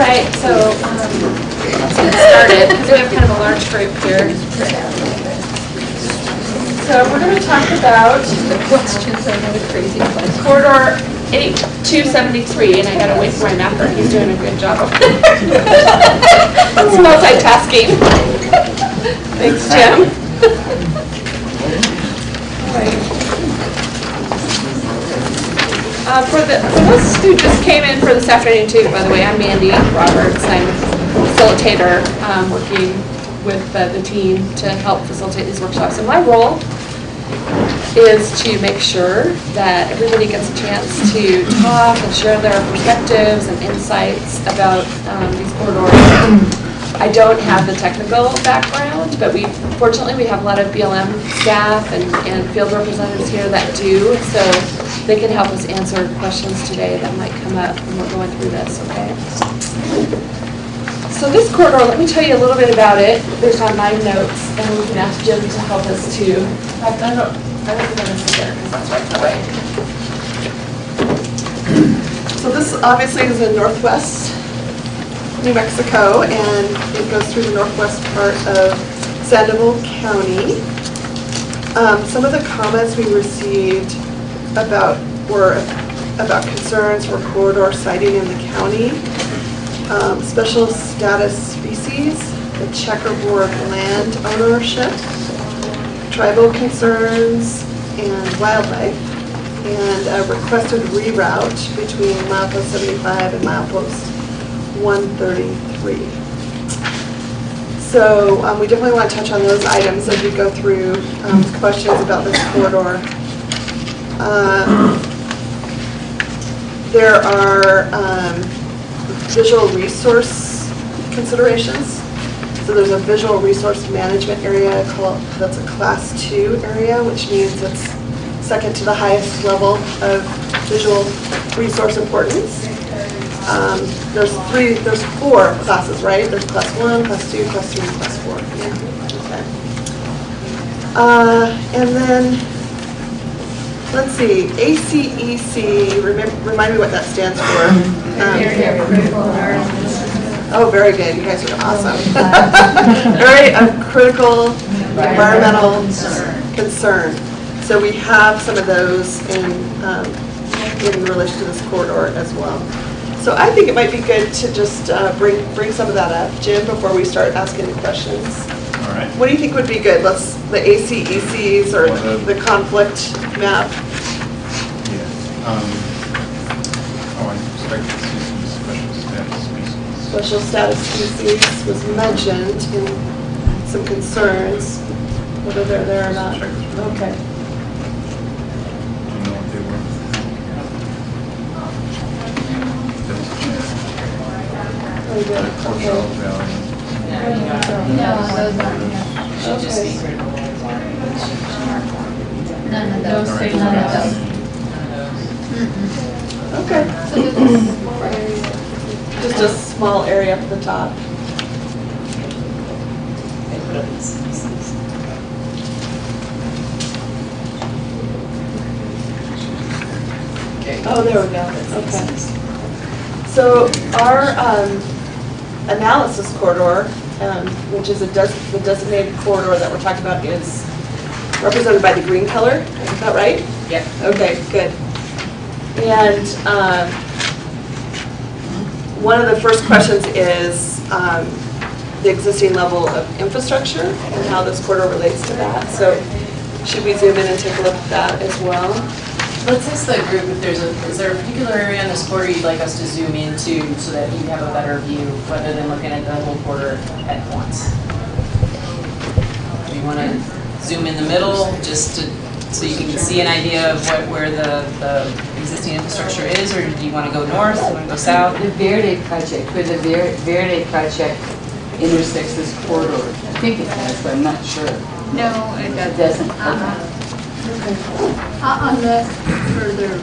right, so let's get started because we have kind of a large group here. So we're going to talk about the questions. I know the crazy questions. Corridor 8273, and I got to wait for my mapper. He's doing a good job. It's multitasking. Thanks, Jim. All right. For those who just came in for this afternoon too, by the way, I'm Mandy Roberts. I'm a facilitator working with the team to help facilitate these workshops. And my role is to make sure that everybody gets a chance to talk and share their perspectives and insights about these corridors. I don't have the technical background, but fortunately we have a lot of BLM staff and field representatives here that do, so they can help us answer questions today that might come up when we're going through this, okay? So this corridor, let me tell you a little bit about it based on my notes, and we can ask Jim to help us too. In fact, I don't think I'm going to sit there because that's right that way. So this obviously is in northwest New Mexico, and it goes through the northwest part of Sandoval County. Some of the comments we received were about concerns for corridor siting in the county, special status species, the checkerboard land ownership, tribal concerns, and wildlife, and a requested reroute between milepost 75 and milepost 133. So we definitely want to touch on those items as we go through questions about this corridor. There are visual resource considerations. So there's a visual resource management area that's a class 2 area, which means it's second to the highest level of visual resource importance. There's 4 classes, right? There's class 1, class 2, class 3, and class 4. Yeah. Okay. And then let's see, ACEC, remind me what that stands for. Oh, very good. You guys are awesome. Area of critical environmental concern. So we have some of those in relation to this corridor as well. So I think it might be good to just bring some of that up, Jim, before we start asking the questions. All right. What do you think would be good? The ACECs or the conflict map? Yeah. I expect to see some special status species. Special status species was mentioned in some concerns, whether they're there or not. Okay. Do you know what they were? Very good. Coachella Okay. Valley. No, those aren't. Okay. Just be critical. None of All those. right. None of those. Okay. So Just a small area up at the top. Oh, there we go. Okay. So our analysis corridor, which is the designated corridor that we're talking about, is represented by the green color. Is that right? Yep. Okay, good. And one of the first questions is the existing level of infrastructure and how this corridor relates to that. So should we zoom in and take a look at that as well? Let's ask the group if is there a particular area on this corridor you'd like us to zoom into so that you have a better view rather than looking at the whole corridor at once? Do you want to zoom in the middle just so you can see an idea of where the existing infrastructure is, or do you want to go north? Do you want to go south? The Verde project, where the Verde project intersects this corridor. I think it does, but I'm not sure. no, it It doesn't. On the further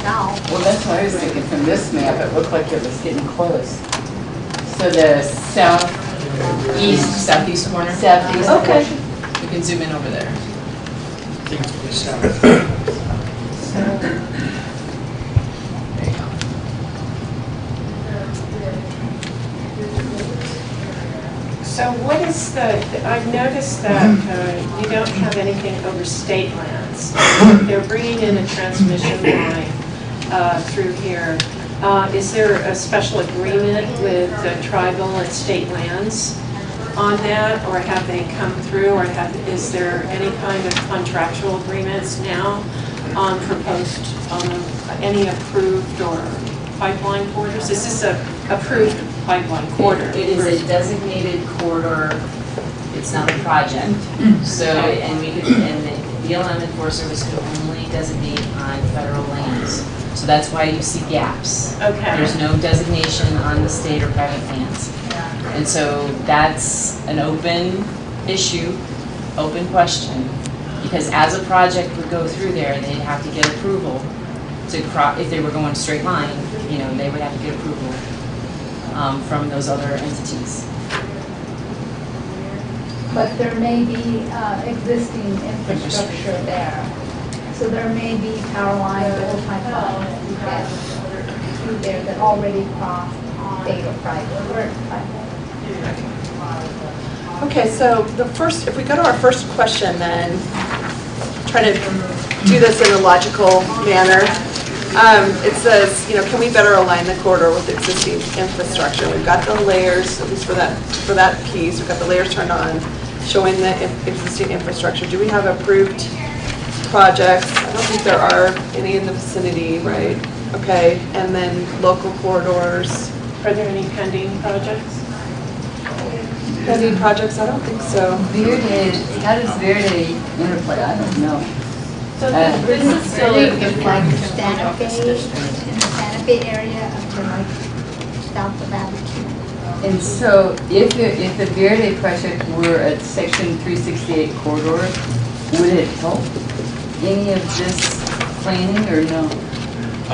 south. Well, that's what I was thinking from this map. It looked like it was getting close. So the Southeast corner? southeast. Okay. You can zoom in over there. There you go. So what is I've noticed that you don't have anything over state lands. They're bringing in a transmission line through here. Is there a special agreement with the tribal and state lands on that, or have they come through, or is there any kind of contractual agreements now on proposed, any approved or pipeline corridors? Is this a approved pipeline corridor? It is a designated corridor, it's not a project. So, and the BLM and Forest Service could only designate on federal lands. So that's why you see gaps. Okay. There's no designation on the state or private lands. And so that's an open issue, open question, because as a project would go through there, they'd have to get approval to if they were going straight line, you know, they would have to get approval from those other entities. But there may be existing infrastructure there. So there may be power lines or pipelines that through there that already cross state or private or private. Okay, so if we go to our first question then, try to do this in a logical manner. It says, you know, can we better align the corridor with existing infrastructure? We've got the layers, at least for that piece, we've got the layers turned on, showing the existing infrastructure. Do we have approved projects? I don't think there are any in the vicinity, right? Okay, and then local corridors. Are there any pending projects? Pending projects? I don't think so. Verde, how does Verde interplay? I don't know. So this is still Verde a is good like one. Santa Fe, in the Santa Fe area up to like south of Albuquerque. And so if the Verde project were at section 368 corridor, would it help any of this planning or no? I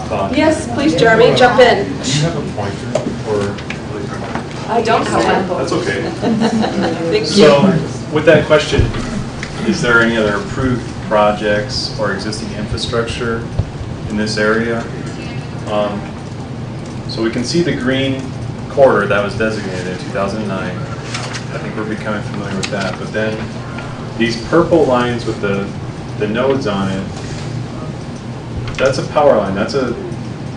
thought. Yes, please, Jeremy, jump in. Do you have a pointer or? I don't have one. That's okay. Thank you. So with that question, is there any other approved projects or existing infrastructure in this area? So we can see the green corridor that was designated in 2009. I think we're becoming familiar with that. But then these purple lines with the nodes on it, that's a power line. That's a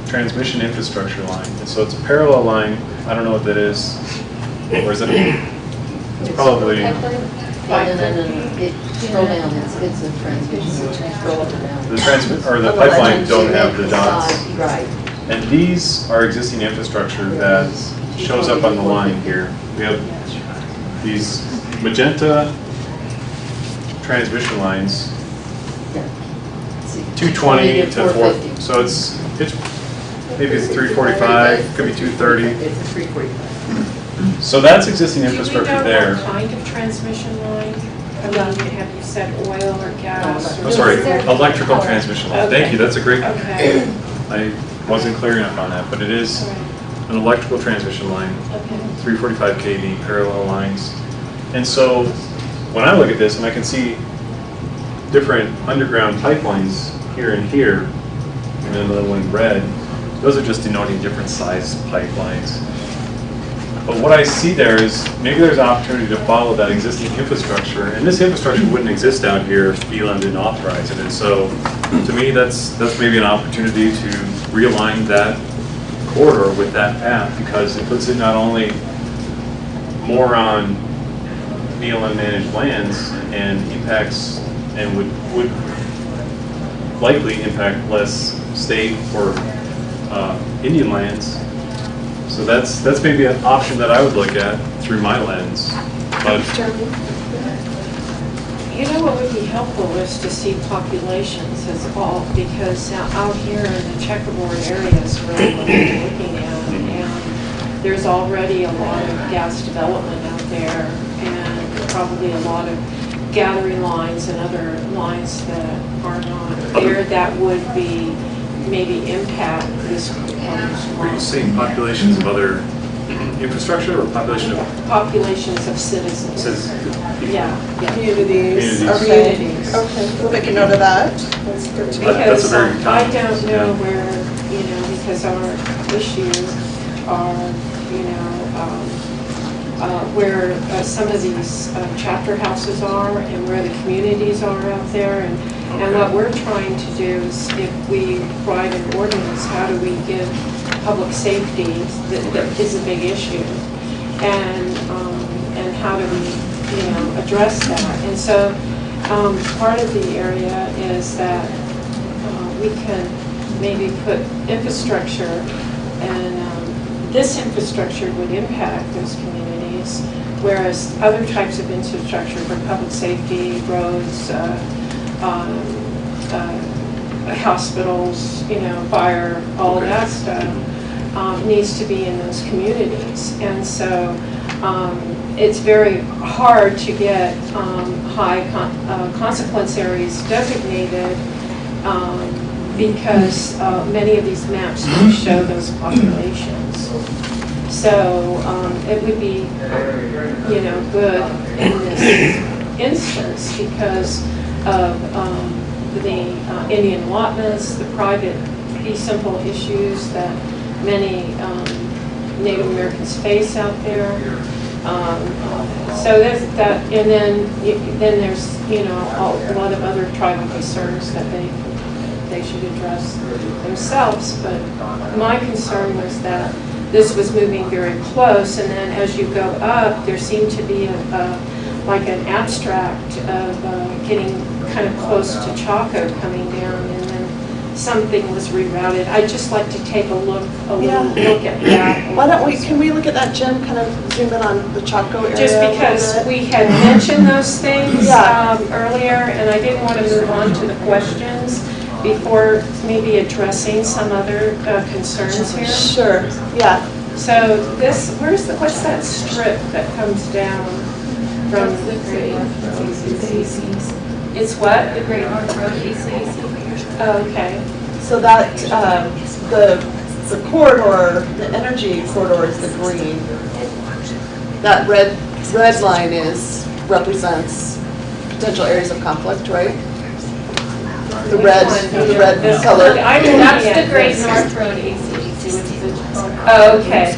transmission infrastructure line. And so it's a parallel line. I don't know what that is. Or is it? It's probably. No. Scroll down, it's a transmission. Scroll up and down. The pipeline don't have the dots. Right. And these are existing infrastructure that shows up on the line here. We have these magenta transmission lines, 220 to 450. So it's maybe it's 345, could be 230. It's a 345. So that's existing infrastructure Do there. we know what kind of transmission line? I mean, have you said oil or gas? I'm sorry, electrical transmission line. Thank you, that's a great, Okay. I wasn't clear enough on that, but it is an electrical transmission line, Okay. 345 kV parallel lines. And so when I look at this and I can see different underground pipelines here and here, and then another one in red, those are just denoting different size pipelines. But what I see there is maybe there's an opportunity to follow that existing infrastructure, and this infrastructure wouldn't exist out here if BLM didn't authorize it. And so to me, that's maybe an opportunity to realign that corridor with that path, because it puts it not only more on BLM managed lands and impacts and would likely impact less state or Indian lands. So that's maybe an option that I would look at through my lens. But You know what would be helpful is to see populations as well, because now out here in the checkerboard areas where we're looking at, and there's already a lot of gas development out there, and probably a lot of gathering lines and other lines that are not there that would be maybe impact this proposed are you line. seeing populations of other infrastructure or population of Populations of citizens. Yeah, Communities. Are we- Communities. Okay, we'll make a note of that. That's good to know. That's a Because very I common- don't know yeah. where, because our issues are, where some of these chapter houses are and where the communities are out there. And what we're trying to do is, if we write an ordinance, how do we give public safety that is a big issue? And how do we, address that? And so part of the area is that we can maybe put infrastructure, and this infrastructure would impact those communities, whereas other types of infrastructure for public safety, roads, hospitals, fire, all that stuff, needs to be in those communities. And so it's very hard to get high consequence areas designated because many of these maps don't show those populations. So it would be, good in this instance because of the Indian allotments, the private fee simple issues that many Native Americans face out there. So there's that, and then there's a lot of other tribal concerns that they should address themselves. But my concern was that this was moving very close, and then as you go up, there seemed to be like an abstract of getting kind of close to Chaco coming down, and then something was rerouted. I'd just like to take a look at that. Why don't can we look at that, Jim, kind of zoom in on the Chaco area? Just because we had mentioned those things earlier, and I didn't want to move on to the questions before maybe addressing some other concerns here. Sure, yeah. So what's that strip that comes down from the Great? It's what? The Great North Road, ACAC. Oh, okay. So that, the corridor, the energy corridor is the green. That red line represents potential areas of conflict, right? The red color. That's the Great North Road, ACAC. Oh, okay.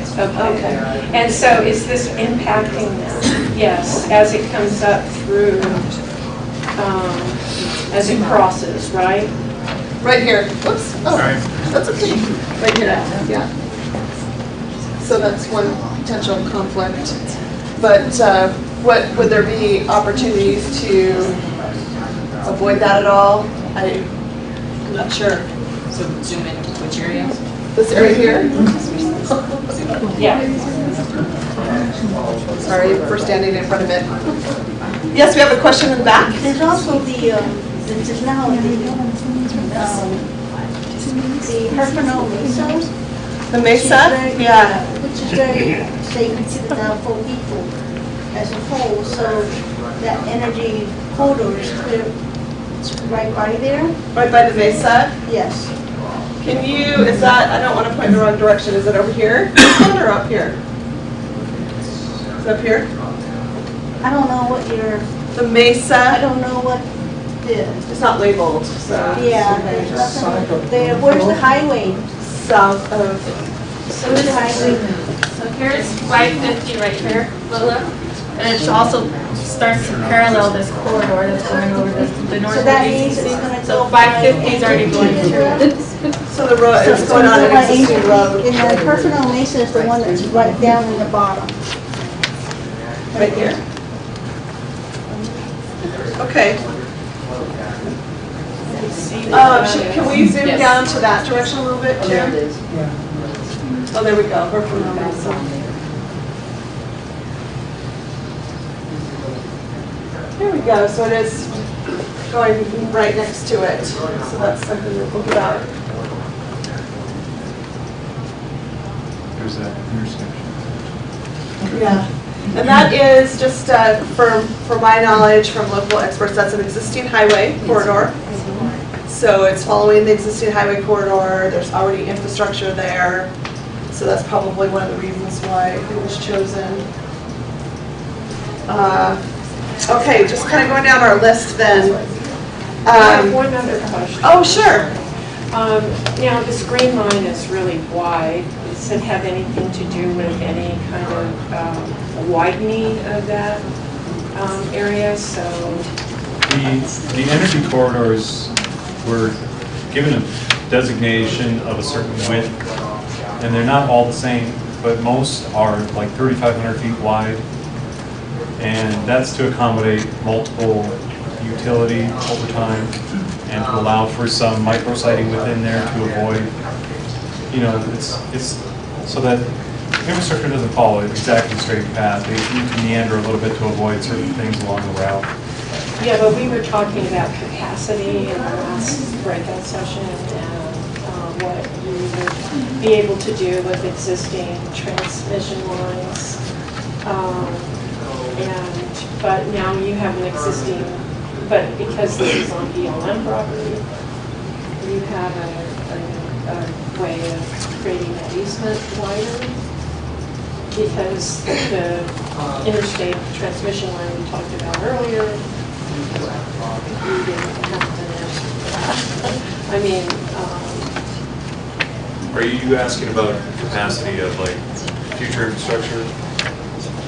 And so is this impacting them? Yes, as it comes up through, as it crosses, right? Right here. Whoops. Oh, that's okay. Right here. Yeah. So that's one potential conflict. But what would there be opportunities to avoid that at all? I'm not sure. So zoom in, which area? This area here? Yeah. Sorry for standing in front of it. Yes, we have a question in the back. There's also the Herfinale Mesa. The Mesa? Yeah. Which is very, say, considered now for people as a whole, so that energy corridor is clear, it's right by there. Right by the Mesa? Yes. Can you, I don't want to point in the wrong direction, is it over here? Or up here? Is it up here? I don't know what The I Mesa, don't know what the, it's not labeled, so. yeah, there's nothing there. Where's the highway? South of, Where's the highway? So here's 550 right here, Lola, and it also starts to parallel this corridor that's going over the north So that means it's gonna So go 550 is already going through it. so the road, it's going on an existing road. And the Herfinale Mesa is the one that's right down in the bottom. Right here? Okay. Can we zoom Yes. down to that direction a little bit, Oh, there it Jim? is. Oh, there we go. We're from the Mesa. There we go. So it is going right next to it. So that's something to think about. There's that intersection. Yeah. And that is just, for my knowledge from local experts, that's an existing highway corridor. So it's following the existing highway corridor. There's already infrastructure there. So that's probably one of the reasons why it was chosen. Okay, just kind of going down our list then. I have one other question. Oh, sure. Now, this green line is really wide. Does it have anything to do with any kind of widening of that area? So The energy corridors were given a designation of a certain width, and they're not all the same, but most are like 3,500 feet wide, and that's to accommodate multiple utility over time and to allow for some micro-siting within there to avoid, you know, it's so that infrastructure doesn't follow an exactly straight path. They need to meander a little bit to avoid certain things along the route. yeah, but we were talking about capacity in the last breakout session and what you would be able to do with existing transmission lines. But now you have an existing, but because this is on BLM property, you have a way of creating that easement wider. Because the interstate transmission line we talked about earlier, you didn't have to answer that. I mean, Are you asking about capacity of like future infrastructure?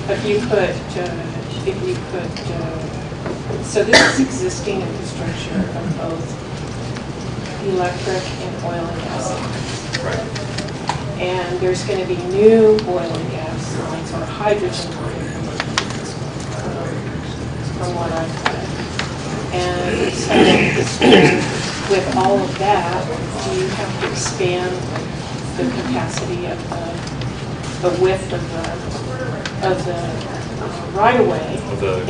if you could, so this is existing infrastructure of both electric and oil and gas lines. Right. And there's going to be new oil and gas lines or hydrogen lines, from what I've read. And so with all of that, do you have to expand the capacity of the width of the right-of-way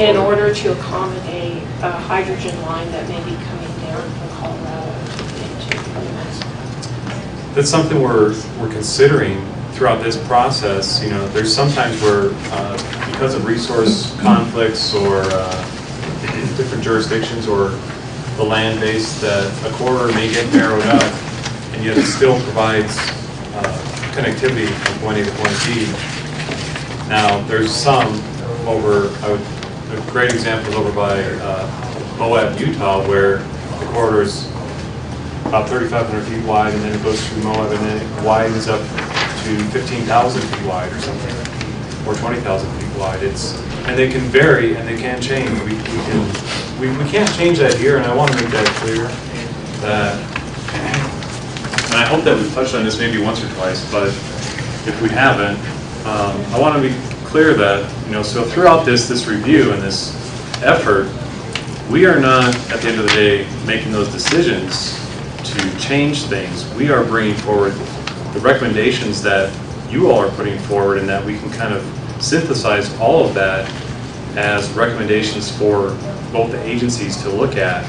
in order to accommodate a hydrogen line that may be coming down from Colorado into New Mexico? That's something we're considering throughout this process. You know, there's sometimes where because of resource conflicts or different jurisdictions or the land base, that a corridor may get narrowed up, and yet it still provides connectivity from point A to point B. Now, there's some over, a great example is over by Moab, Utah, where the corridor is about 3,500 feet wide, and then it goes through Moab, and then it widens up to 15,000 feet wide or something, or 20,000 feet wide. And they can vary and they can change. We can't change that here, and I want to make that clear. And I hope that we've touched on this maybe once or twice, but if we haven't, I want to be clear that, you know, so throughout this review and this effort, we are not, at the end of the day, making those decisions to change things. We are bringing forward the recommendations that you all are putting forward, and that we can kind of synthesize all of that as recommendations for both the agencies to look at,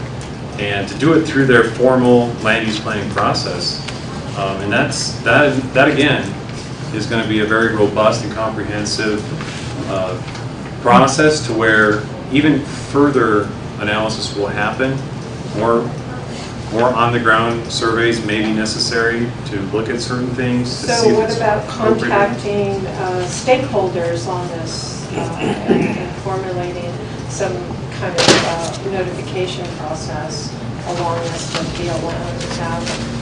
and to do it through their formal land use planning process. And that again is going to be a very robust and comprehensive process, to where even further analysis will happen. More on-the-ground surveys may be necessary to look at certain things. To see So if what it's about appropriate. contacting stakeholders on this and formulating some kind of notification process along this with BLM to have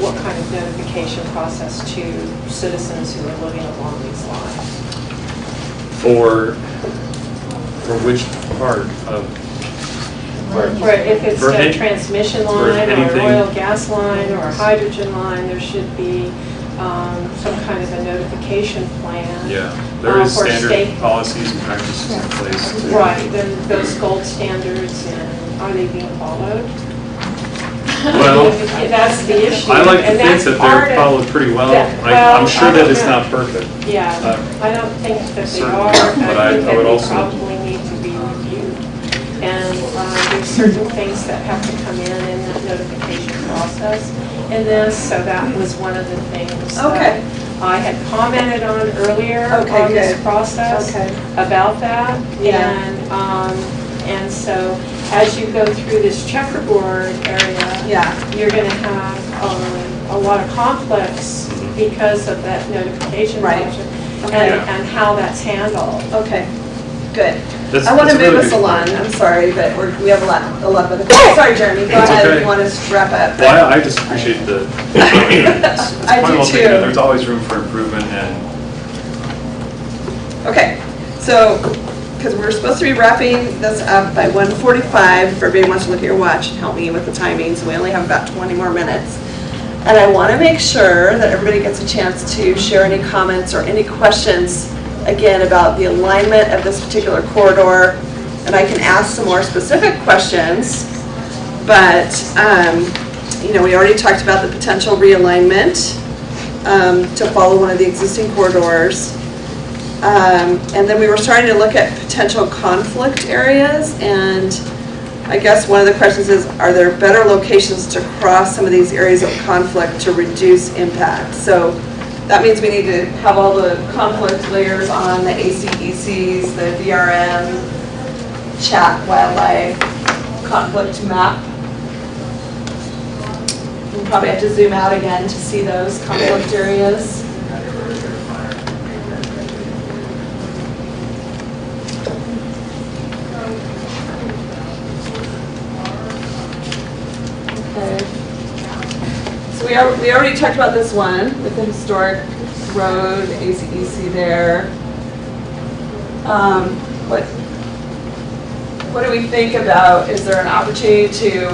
what kind of notification process to citizens who are living along these lines? For which part of? Or if it's For a any- transmission for line or an anything- oil gas line or a hydrogen line, there should be some kind of a notification plan. Yeah, there is for standard state- policies and practices in place. Right, then those gold standards, and are they being followed? Well, That's the issue. I like to and think that's that part they're of- followed pretty well. that- I'm well, sure I that don't it's know. not perfect. Yeah, I don't think that they Certainly, are. but I think that would they also- probably need to be reviewed. And there's certain things that have to come in that notification process in this, so that was one of the things Okay. that I had commented on earlier Okay, on this good. process Okay. about that. Yeah. And so as you go through this checkerboard area, Yeah. you're going to have a lot of conflicts because of that notification Right. function Okay. and how that's handled. Okay, good. That's- I want to that's a move really us good along, point. I'm sorry, but we have a lot of other, sorry, Jeremy, go That's ahead, okay. you want to wrap up? Well, I just appreciate the. It's I quite do well taken, and too. There's always room for improvement, and Okay, so, because we're supposed to be wrapping this up by 1:45, if everybody wants to look at your watch and help me with the timing, so we only have about 20 more minutes. And I want to make sure that everybody gets a chance to share any comments or any questions, again, about the alignment of this particular corridor. And I can ask some more specific questions, but, we already talked about the potential realignment to follow one of the existing corridors. And then we were starting to look at potential conflict areas, and I guess one of the questions is, are there better locations to cross some of these areas of conflict to reduce impact? So that means we need to have all the conflict layers on the ACECs, the VRM, chat, wildlife, conflict map. We'll probably have to zoom out again to see those conflict areas. So we already talked about this one with the historic road, ACEC there. What do we think about, is there an opportunity to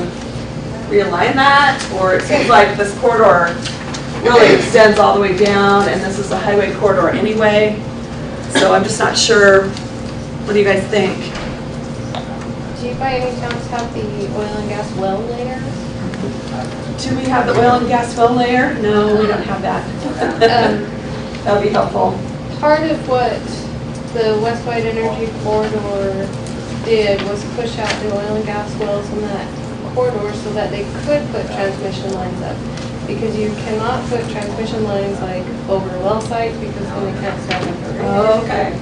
realign that? Or it seems like this corridor really extends all the way down, and this is a highway corridor anyway. So I'm just not sure. What do you guys think? Do you by any chance have the oil and gas well layer? Do we have the oil and gas well layer? No, we don't have that. That would be helpful. Part of what the Westwide Energy Corridor did was push out the oil and gas wells in that corridor so that they could put transmission lines up. Because you cannot put transmission lines like over well sites because then they can't stand up for Oh, okay.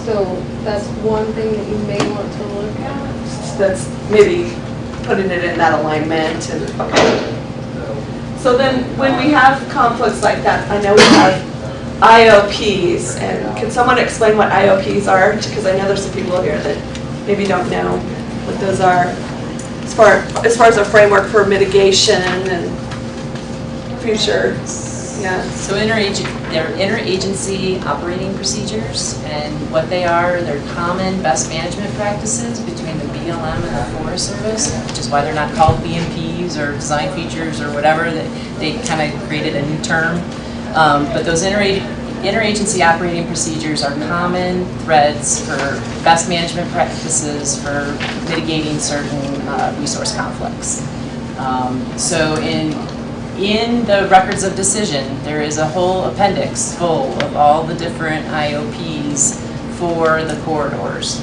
So that's one thing that you may want to look at. That's maybe putting it in that alignment and, okay. So then when we have conflicts like that, I know we have IOPs, and can someone explain what IOPs are? Because I know there's some people here that maybe don't know what those are. As far as a framework for mitigation and future, yeah. So they're interagency operating procedures, and what they are, they're common best management practices between the BLM and the Forest Service, which is why they're not called BMPs or design features or whatever. They kind of created a new term. But those interagency operating procedures are common threads for best management practices for mitigating certain resource conflicts. So in the records of decision, there is a whole appendix full of all the different IOPs for the corridors,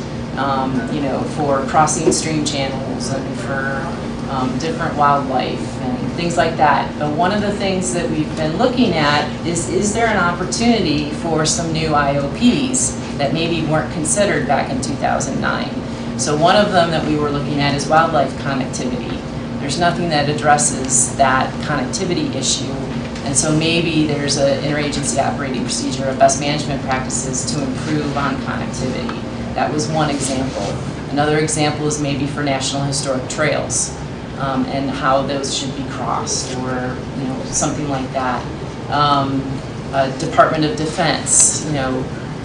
for crossing stream channels and for different wildlife and things like that. But one of the things that we've been looking at is there an opportunity for some new IOPs that maybe weren't considered back in 2009? So one of them that we were looking at is wildlife connectivity. There's nothing that addresses that connectivity issue, and so maybe there's an interagency operating procedure of best management practices to improve on connectivity. That was one example. Another example is maybe for National Historic Trails and how those should be crossed, or something like that. Department of Defense,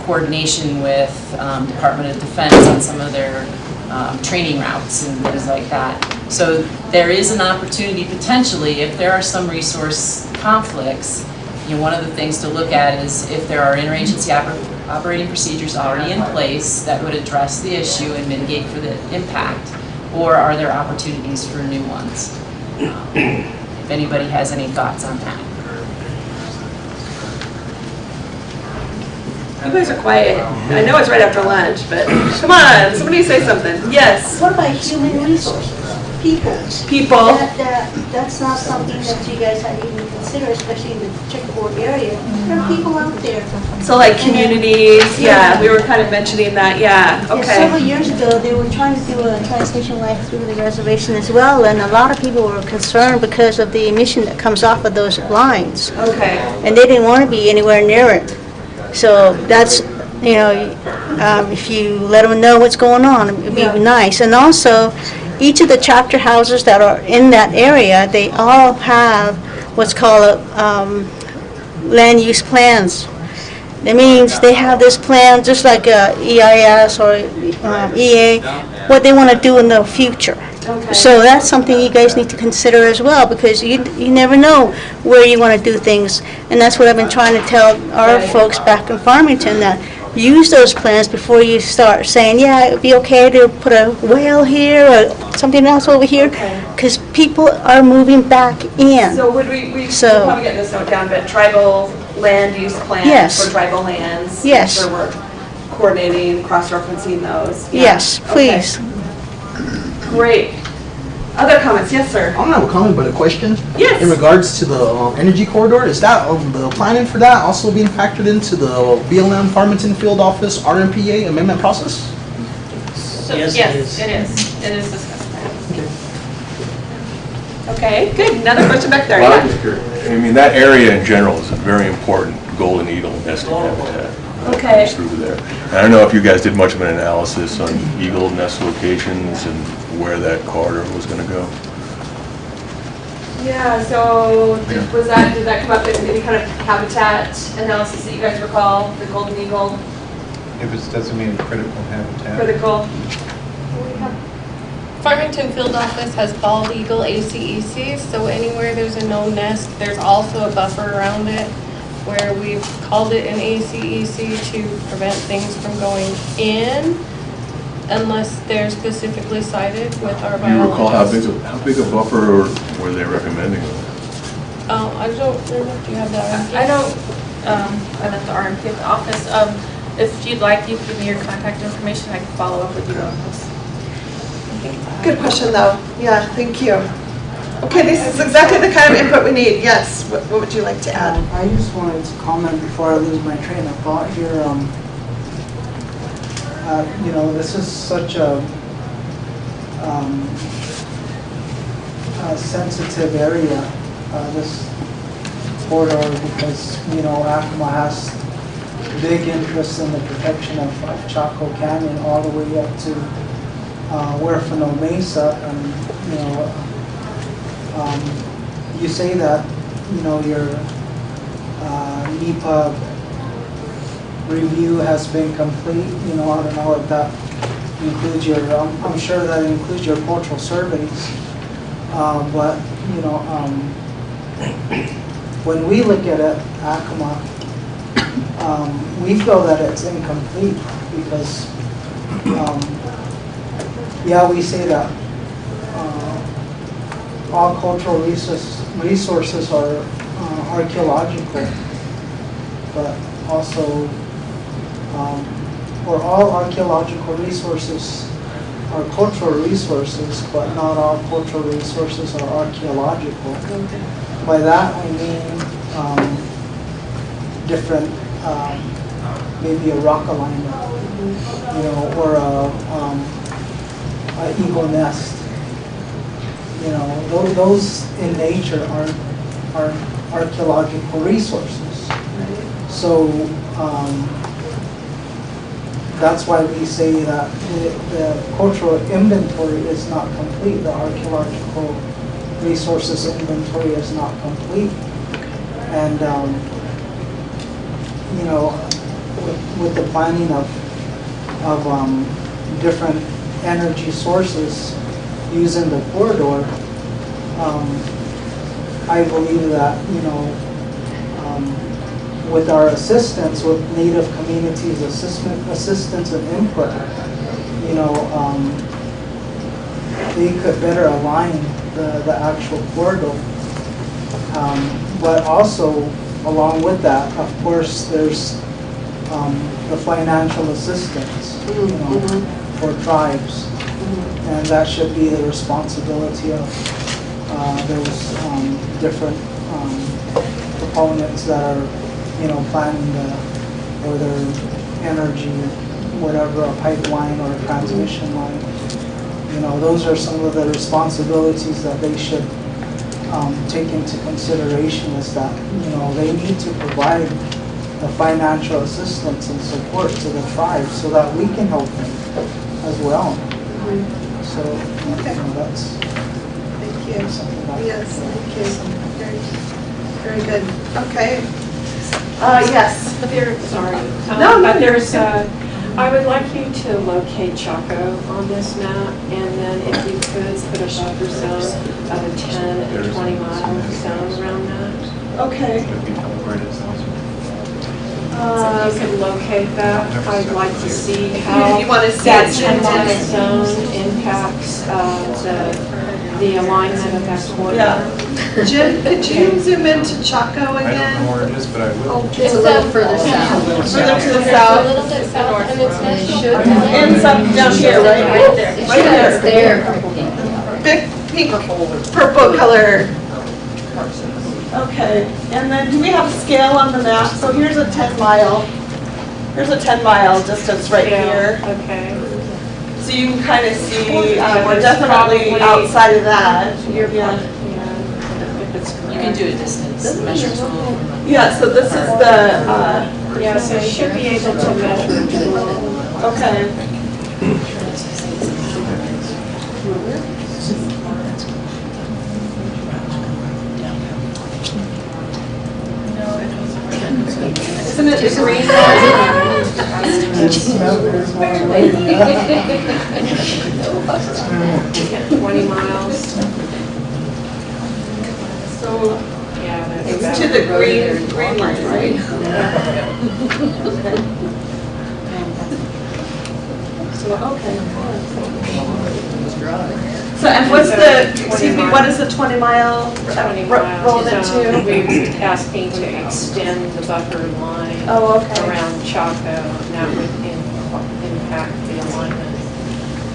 coordination with Department of Defense on some of their training routes and things like that. So there is an opportunity potentially, if there are some resource conflicts, one of the things to look at is if there are interagency operating procedures already in place that would address the issue and mitigate for the impact, or are there opportunities for new ones? If anybody has any thoughts on that. You guys are quiet. I know it's right after lunch, but come on, somebody say something. Yes. What about human resources? People. People. That's not something that you guys had even considered, especially in the checkerboard area. There are people out there. So like communities, yeah, we were kind of mentioning that, yeah, Yeah, several okay. years ago, they were trying to do a transmission line through the reservation as well, and a lot of people were concerned because of the emission that comes off of those lines. Okay, And they didn't want to be anywhere near it. So that's You know, if you let them know what's going on, it'd be nice. And also, each of the chapter houses that are in that area, they all have what's called land use plans. That means they have this plan, just like EIS or EA, what they want to do in the future. Okay. So that's something you guys need to consider as well, because you never know where you want to do things. And that's what I've been trying to tell our folks back in Farmington, that use those plans before you start saying, yeah, it would be okay to put a well here or something else over here, Okay. because people are moving back in. So would we'll So- probably get this note down, but tribal land use plans Yes. for tribal lands? Yes. Make sure we're coordinating, cross-referencing those? Yeah. Yes, please. Okay. Great. Other comments? Yes, sir. I don't have a comment, but a question. Yes. In regards to the energy corridor, is that the planning for that also being factored into the BLM Farmington Field Office RMPA amendment process? Yes, it is. It is discussed. Okay, good. Another question back there. Well, Yeah. I mean, that area in general is a very important golden eagle nesting habitat. that Okay. comes through there. And I don't know if you guys did much of an analysis on eagle nest locations and where that corridor was going to go. Yeah, so did that come up in any kind of habitat analysis that you guys recall, the golden eagle If it's designated critical habitat. critical? Farmington Field Office has bald eagle ACECs, so anywhere there's a no nest, there's also a buffer around it where we've called it an ACEC to prevent things from going in unless they're specifically cited with our Do you recall how biologists. big a buffer were they recommending? I don't remember, do you have that? I don't, I left the RMP at the office. If you'd like, you can give me your contact information, I can follow up with you on this. Good question, though. Yeah, thank you. Okay, this is exactly the kind of input we need. Yes, what would you like to add? I just wanted to comment before I lose my train of thought here. You know, this is such a sensitive area, this corridor, because, you know, Acoma has big interest in the protection of Chaco Canyon all the way up to Huerfano Mesa, and, you know, you say that, you know, your NEPA review has been complete. You know, I don't know if that includes your, I'm sure that includes your cultural surveys, but, you know, when we look at it, Acoma, we feel that it's incomplete because, yeah, we say that all cultural resources are archaeological, but also, or all archaeological resources are cultural resources, but not all cultural resources are archaeological. By that I mean different, maybe a rock alignment, you know, or a eagle nest. You know, those in nature aren't archaeological resources. So that's why we say that the cultural inventory is not complete. The archaeological resources inventory is not complete. And you know, with the planning of different energy sources using the corridor, I believe that, you know, with our assistance, with Native communities assistance and input, you know, they could better align the actual corridor. But also, along with that, of course, there's the financial assistance, you know, for tribes. And that should be the responsibility of those different proponents that are, you know, planning or their energy, whatever, a pipeline or a transmission line. You know, those are some of the responsibilities that they should take into consideration, is that, you know, they need to provide the financial assistance and support to the tribe so that we can help them as well. So, that's Thank you. something that. Yes, thank you. Very good. Okay. Yes. Sorry. No, But there's, I would like you to locate Chaco on this map, and then if you could put a buffer zone of a 10 and 20 mile zone around that. Okay. So if you could locate that, I'd like to see how You want to see that it 10 mile zoomed in? zone impacts the alignment of that corridor. Yeah. Jim, could you zoom into Chaco I don't know again? where it is, but I will. It's a little further south. Further to the A south. little bit south, and it's And it national. should. Ends up down here, right? It Right should here. be there. Big pink, purple color. Okay, and then do we have a scale on the map? So here's a 10 mile. Here's a 10 mile distance right Yeah, here. okay. So you can kind of see, Yeah, we're there's definitely probably- outside of that. You're, Yeah. if it's correct. You can do a distance measure tool. Yeah, so this is the, Yeah, so you should be able to measure it. okay. Isn't it the green Yeah, 20 miles. So Yeah, that's it's about. to the green line, right? So, okay. So, and what's the, excuse me, what is the 20 mile 20 rolled miles. into? We're asking to extend the buffer line Oh, okay. around Chaco, and that would impact the alignment.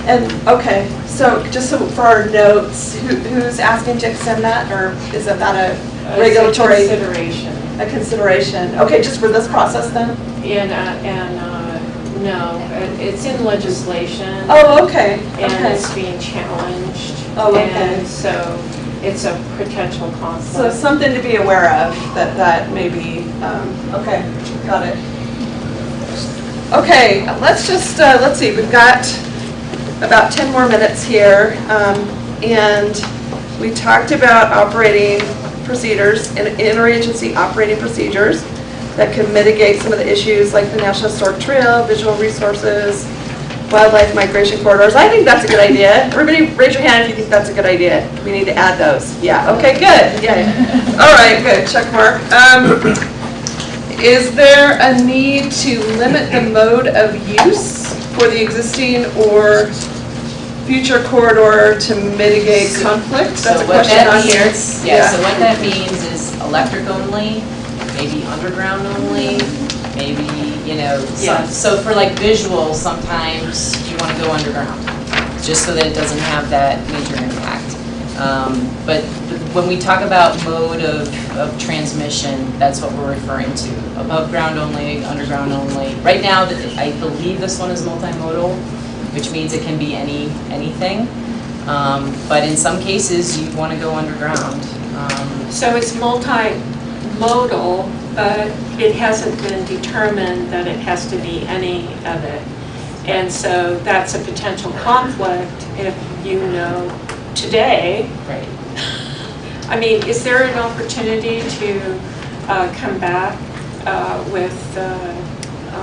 And, okay, so just so for our notes, who's asking to extend that, or is it not a regulatory? It's a consideration. A consideration. Okay, just for this process then? No, it's in legislation. Oh, okay, And okay. it's being challenged. Oh, okay. And so it's a potential conflict. So something to be aware of, that may be, okay, got it. Okay, let's just, let's see, we've got about 10 more minutes here. And we talked about operating procedures, interagency operating procedures that can mitigate some of the issues like the National Historic Trail, visual resources, wildlife migration corridors. I think that's a good idea. Everybody raise your hand if you think that's a good idea. We need to add those. Yeah, okay, good. Yeah. All right, good, check mark. Is there a need to limit the mode of use for the existing or future corridor to mitigate conflict? That's a question on here. Yeah, so what that means is electric only, maybe underground only, maybe, so for like visual, sometimes you want to go underground, just so that it doesn't have that major impact. But when we talk about mode of transmission, that's what we're referring to. Above ground only, underground only. Right now, I believe this one is multimodal, which means it can be anything. But in some cases, you want to go underground. So it's multimodal, but it hasn't been determined that it has to be any of it. And so that's a potential conflict if you know today. Right. I mean, is there an opportunity to come back with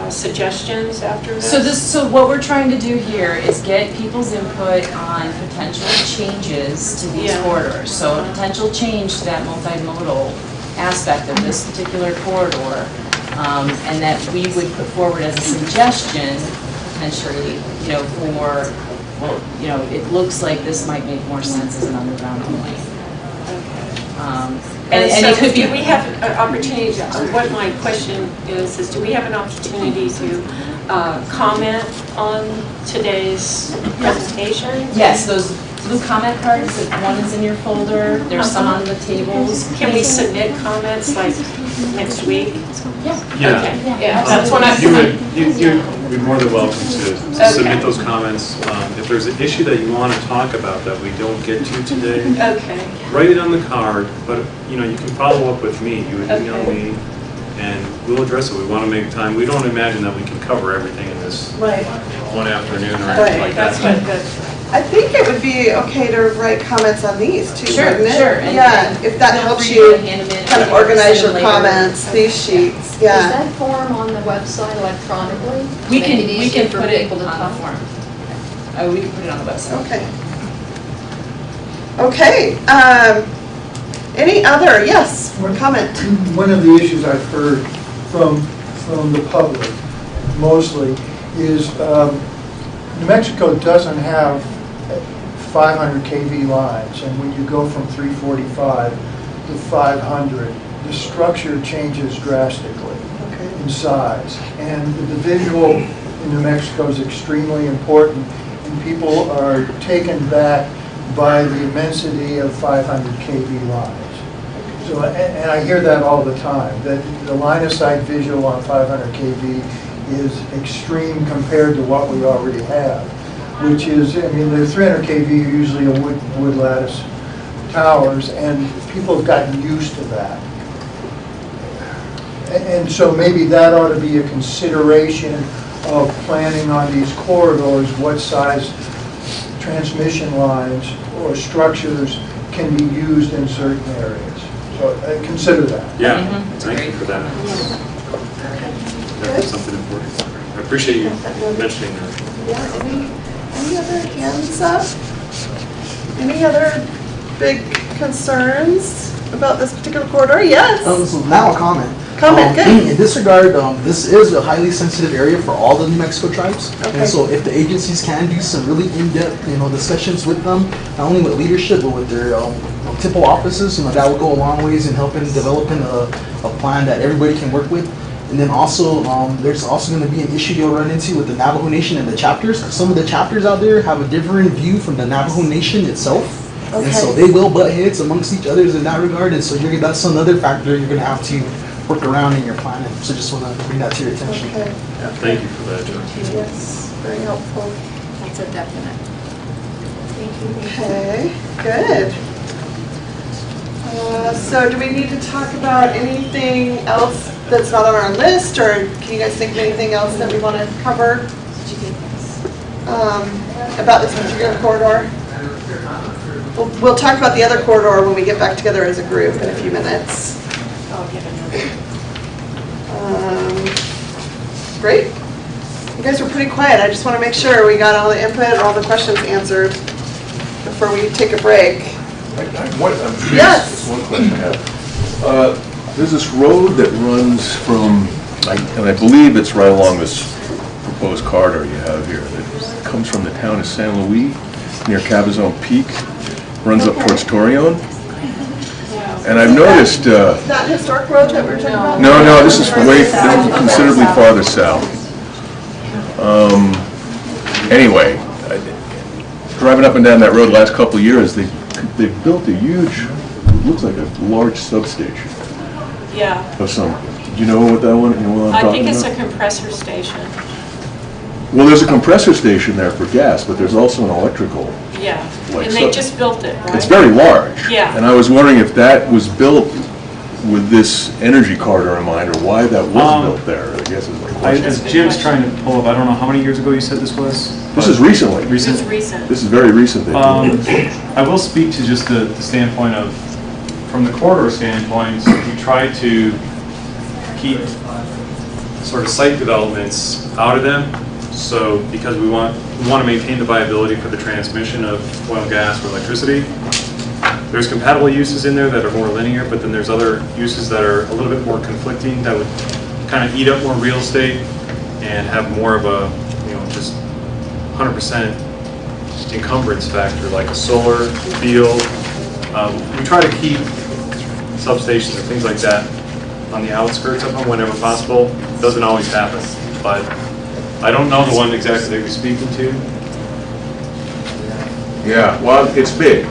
suggestions after this? So what we're trying to do here is get people's input on potential changes to these corridors. So a potential change to that multimodal aspect of this particular corridor, and that we would put forward as a suggestion, potentially, for, it looks like this might make more sense as an underground only. And it so could be. do we have an opportunity, what my question is do we have an opportunity to comment on today's presentation? Yes, those blue comment cards, one is in your folder, there's some on the tables. Can we submit comments like next week? Yeah. Okay. Yeah, that's what I'm. You'd be more than welcome to submit those comments. If there's an issue that you want to talk about that we don't get to today, Okay. write it on the card, but you can follow up with me. You would email me, and we'll address it. We want to make time. We don't imagine that we can cover everything in this Right. one afternoon or Right. anything like that. That's what good. I think it would be okay to write comments on these too, Sure, wouldn't it? sure, and- Yeah, and if that feel helps free you to hand them in kind of or organize send your them later. comments, these sheets, Is yeah. that form on the website electronically? We Make can, it we easier can for put it people on to the talk? form. Oh, we can put it on the website. Okay. Okay, any other, yes, comment? One of the issues I've heard from the public mostly is New Mexico doesn't have 500 kV lines, and when you go from 345 to 500, the structure changes drastically in size. And the visual in New Mexico is extremely important, and people are taken back by the immensity of 500 kV lines. So, and I hear that all the time, that the line of sight visual on 500 kV is extreme compared to what we already have, which is, I mean, the 300 kV are usually a wood lattice towers, and people have gotten used to that. And so maybe that ought to be a consideration of planning on these corridors, what size transmission lines or structures can be used in certain areas. So consider that. Yeah, thank you for that. That's something important. I appreciate you mentioning that. Yeah, any other hands up? Any other big concerns about this particular corridor? Yes? So now a comment. Comment, good. In this regard, this is a highly sensitive area for all the New Mexico tribes. Okay. And so if the agencies can do some really in-depth, discussions with them, not only with leadership, but with their TIPO offices, that will go a long ways in helping developing a plan that everybody can work with. And then also, there's also going to be an issue you'll run into with the Navajo Nation and the chapters. Some of the chapters out there have a different view from the Navajo Nation itself. Okay. And so they will butt heads amongst each other in that regard. And so that's another factor you're going to have to work around in your planning. So just want to bring that to your attention. Okay. Thank you for that, Joe. Yes, very helpful. That's a definite. Okay, good. So do we need to talk about anything else that's not on our list, or can you guys think of anything else that we want to cover about this particular corridor? We'll talk about the other corridor when we get back together as a group in a few minutes. Great. You guys were pretty quiet. I just want to make sure we got all the input and all the questions answered before we take a break. Yes. Just one question I have. There's this road that runs from, and I believe it's right along this proposed corridor you have here, that comes from the town of San Luis, near Cabazon Peak, runs up towards Torreon. And I've noticed... Is that historic road that we're talking about? No, this is way considerably farther south. Anyway, driving up and down that road the last couple of years, they've built a huge, looks like a large substation Yeah, of some. Do you know what that one? You know what I'm I talking think it's about? a compressor station. Well, there's a compressor station there for gas, but there's also an electrical. Yeah, Like and they so- just built it, right? It's very large. Yeah. And I was wondering if that was built with this energy corridor in mind, or why that was built there, I guess is my question. As Jim's trying to pull up, I don't know how many years ago you said this was? This is recently. This is recent. This is very recent. they did it. I will speak to just the standpoint of, from the corridor standpoint, we try to keep sort of site developments out of them. So because we want to maintain the viability for the transmission of oil, gas, or electricity. There's compatible uses in there that are more linear, but then there's other uses that are a little bit more conflicting that would kind of eat up more real estate and have more of a, just 100% encumbrance factor, like a solar field. We try to keep substations and things like that on the outskirts of them whenever possible. Doesn't always happen, but I don't know the one exactly that you're speaking to. Yeah, well, it's big.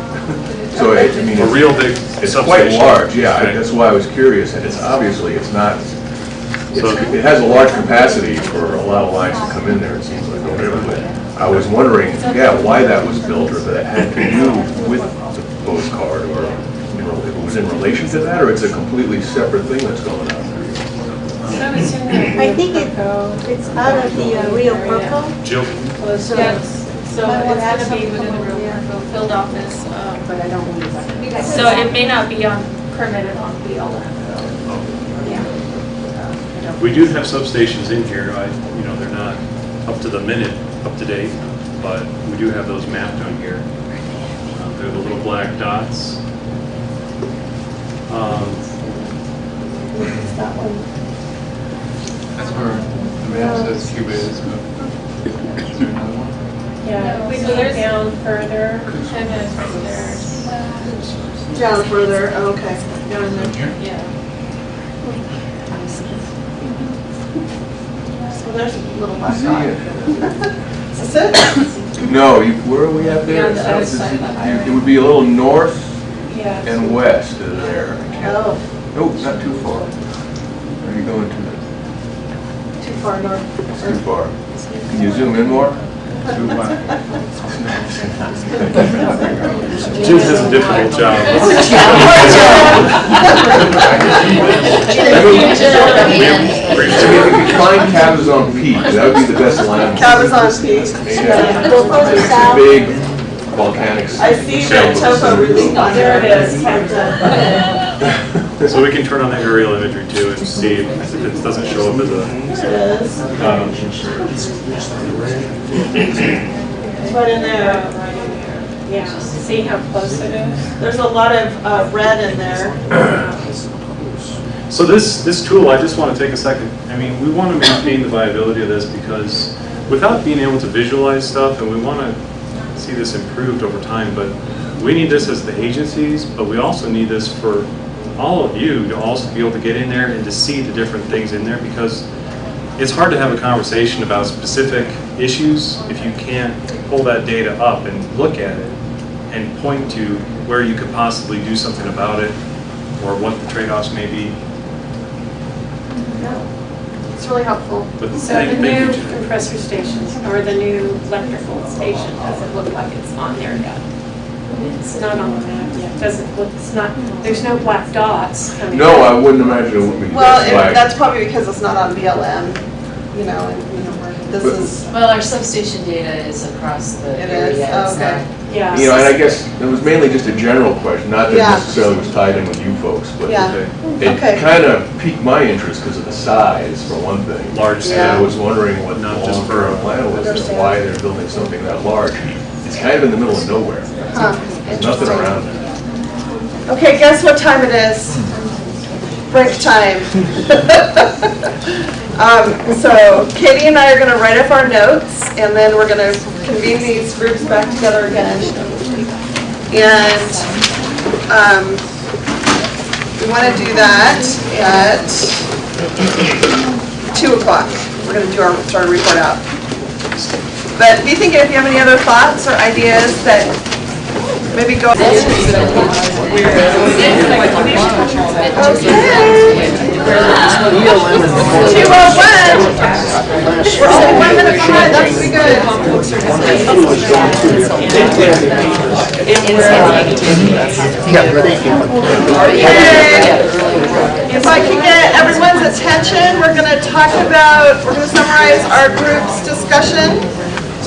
So, I mean, A real big it's quite substation. large, yeah, Right. that's why I was curious, and it's obviously, it's not, So- it has a large capacity for a lot of lines to come in there, it seems like, over there, but I was wondering, why that was built, or if that had to do with the proposed corridor, if it was in relation to that, or it's a completely separate thing that's going on there. So it's in the I think Rio it's out of the Rio Proco. Jill? So Yes, so might wanna add it's gonna be something within the over there. real field office, But I don't believe that. so it may not be on, permitted on BLM. Yeah. We do have substations in here. They're not up to the minute, up to date, but we do have those mapped on here. They're the little black dots. It's that one. That's where the map says Cuba is. Is there another one? Yeah, if we go down further, and then there's, Down further, oh, okay, down in there. yeah. So there's a little black See dot. it? Is this it? No, where are we at there? On the other side of the highway. It would be a little north Yeah. and west of there. Oh, No, not too far. Are you going too far north. too far? Can you zoom in more? Too much. Jim has a difficult job. If you find Cabazon Peak, that would be the best land. Cabazon Peak. Yeah. Go further It's a south. big volcanic. I see the topo really on There there. it is, Captain. So we can turn on the aerial imagery too and see if it doesn't show up as a. It's right in there. Right in there. Yeah, see how close it is? There's a lot of red in there. So this tool, I just want to take a second. I mean, we want to maintain the viability of this because without being able to visualize stuff, and we want to see this improved over time, but we need this as the agencies, but we also need this for all of you to also be able to get in there and to see the different things in there, because it's hard to have a conversation about specific issues if you can't pull that data up and look at it and point to where you could possibly do something about it or what the trade-offs may be. It's really helpful. But So thank the you, new Jen. compressor stations, or the new electrical station, doesn't look like it's on there yet. It's not on the map yet, doesn't look, it's not, there's no black dots coming. No, I wouldn't imagine it would be. Well, flagged. that's probably because it's not on BLM, this is, Well, our substation data is across the it area. is, It's okay. not- Yeah. You know, and I guess it was mainly just a general question, not that Yeah. necessarily was tied in with you folks, but Yeah. it Okay. kind of piqued my interest because of the size, for one thing. Large And I scale. was wondering what the Not just for long-term plan was, and Understand. why they're building something that large. It's kind of in the middle of nowhere. Huh, There's nothing interesting. around it. Okay, guess what time it is? Break time. So Katie and I are going to write up our notes, and then we're going to convene these groups back together again. And we want to do that at 2 o'clock. We're going to do start a report out. But be thinking if you have any other thoughts or ideas that maybe go. Okay. 2:01. We're only 1 minute behind, that's pretty good. Okay. If I can get everyone's attention, we're going to summarize our group's discussion